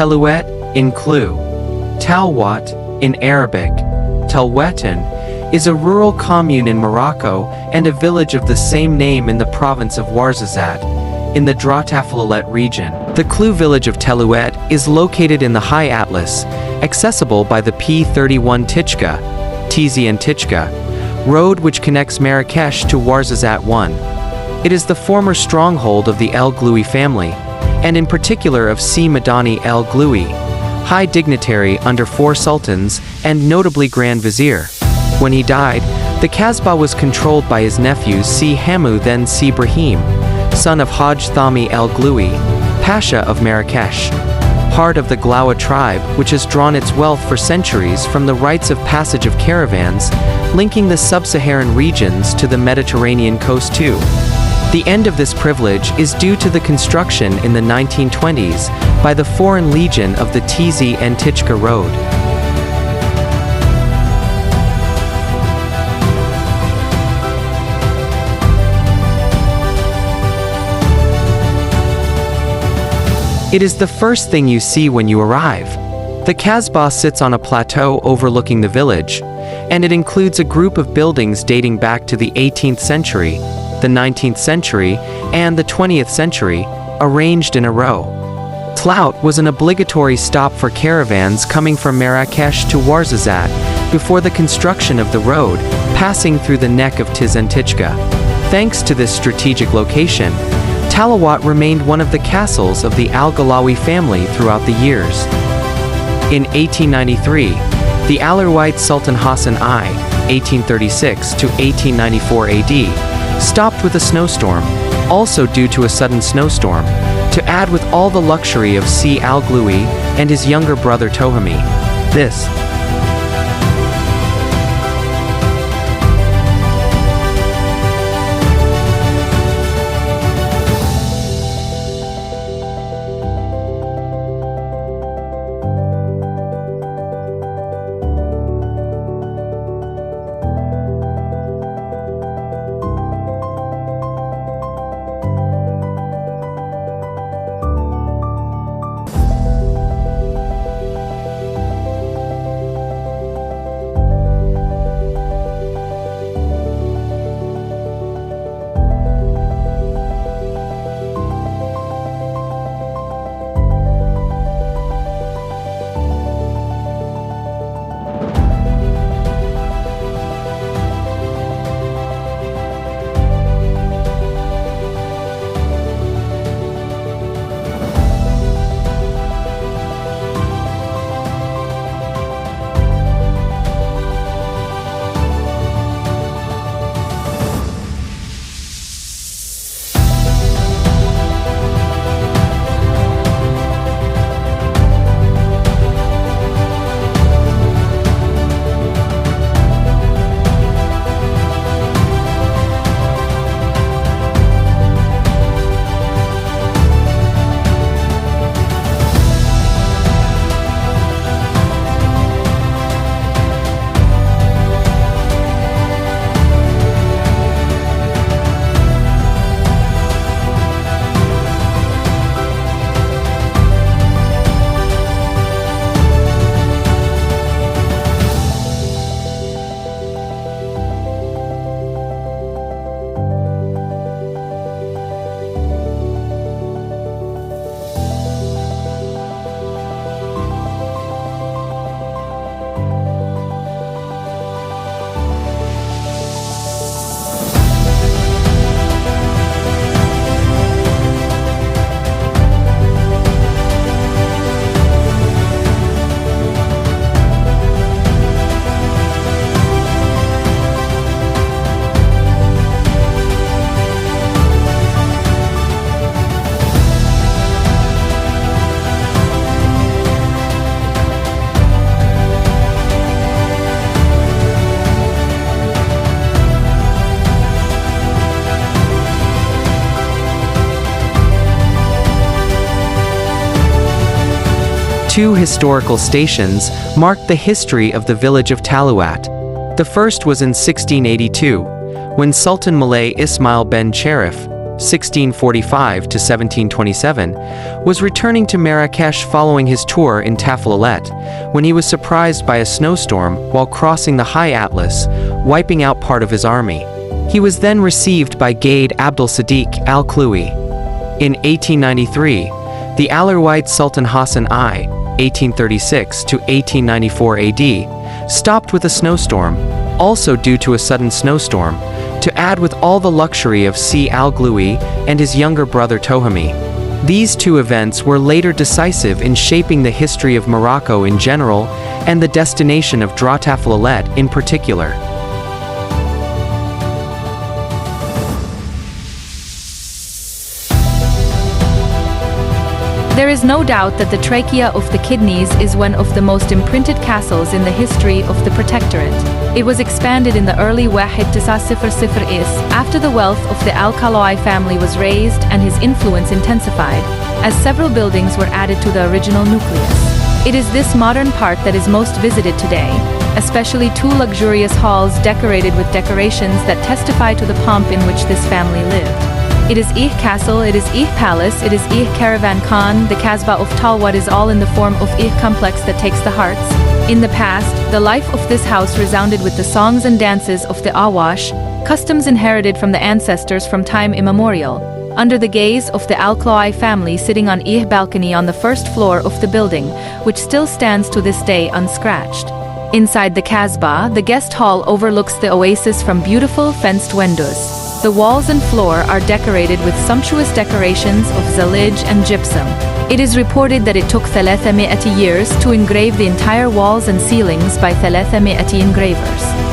Telouat, in Clue. Telouat, in Arabic. Telouatan, is a rural commune in Morocco and a village of the same name in the province of Ouarzazate, in the Drât region. The Clue village of Telouat is located in the High Atlas, accessible by the P31 Tizi and Tichka road which connects Marrakesh to Ouarzazate 1. It is the former stronghold of the El Gloui family, and in particular of Si Madani El Gloui, high dignitary under 4 sultans and notably Grand Vizier. When he died, the Kasbah was controlled by his nephew Si Hamu then Si Brahim, son of Haj Thami El Gloui, Pasha of Marrakesh, part of the Glawa tribe which has drawn its wealth for centuries from the rites of passage of caravans, linking the sub-Saharan regions to the Mediterranean coast too. The end of this privilege is due to the construction in the 1920s by the Foreign Legion of the Tizi and Tichka Road. It is the first thing you see when you arrive. The Kasbah sits on a plateau overlooking the village, and it includes a group of buildings dating back to the 18th century, the 19th century, and the 20th century, arranged in a row. Telouat was an obligatory stop for caravans coming from Marrakesh to Ouarzazate before the construction of the road, passing through the neck of Tiz and Tichka. Thanks to this strategic location, Telouat remained one of the castles of the Al-Galawi family throughout the years. In 1893, the Alawite Sultan Hassan I, 1836 to 1894 AD, stopped with a snowstorm, also due to a sudden snowstorm, to add with all the luxury of Si Al Gloui and his younger brother Tohami. This Two historical stations mark the history of the village of Telouat. The first was in 1682, when Sultan Moulay Ismail ben Cherif, (1645 to 1727), was returning to Marrakesh following his tour in telouat, when he was surprised by a snowstorm while crossing the High Atlas, wiping out part of his army. He was then received by Gaid Abdel Sadiq al-Kloui. In 1893, the Alawite Sultan Hassan I, 1836 to 1894 AD, stopped with a snowstorm, also due to a sudden snowstorm, to add with all the luxury of Si al-Gloui and his younger brother Tohami. These two events were later decisive in shaping the history of Morocco in general and the destination of telouat in particular. There is no doubt that the trachea of the kidneys is one of the most imprinted castles in the history of the Protectorate. It was expanded in the early 1900s after the wealth of the Al-Khalai family was raised and his influence intensified, as several buildings were added to the original nucleus. It is this modern part that is most visited today, especially two luxurious halls decorated with decorations that testify to the pomp in which this family lived. It is Ich Castle, it is Ich Palace, it is Ich Caravan Khan. The Kasbah of telouat is all in the form of Ich complex that takes the hearts. In the past, the life of this house resounded with the songs and dances of the Awash, customs inherited from the ancestors from time immemorial, under the gaze of the Al-Khalai family sitting on Ich balcony on the first floor of the building, which still stands to this day unscratched. Inside the Kasbah, the guest hall overlooks the oasis from beautiful fenced windows. The walls and floor are decorated with sumptuous decorations of zalij and gypsum. It is reported that it took 300 years to engrave the entire walls and ceilings by 300 engravers.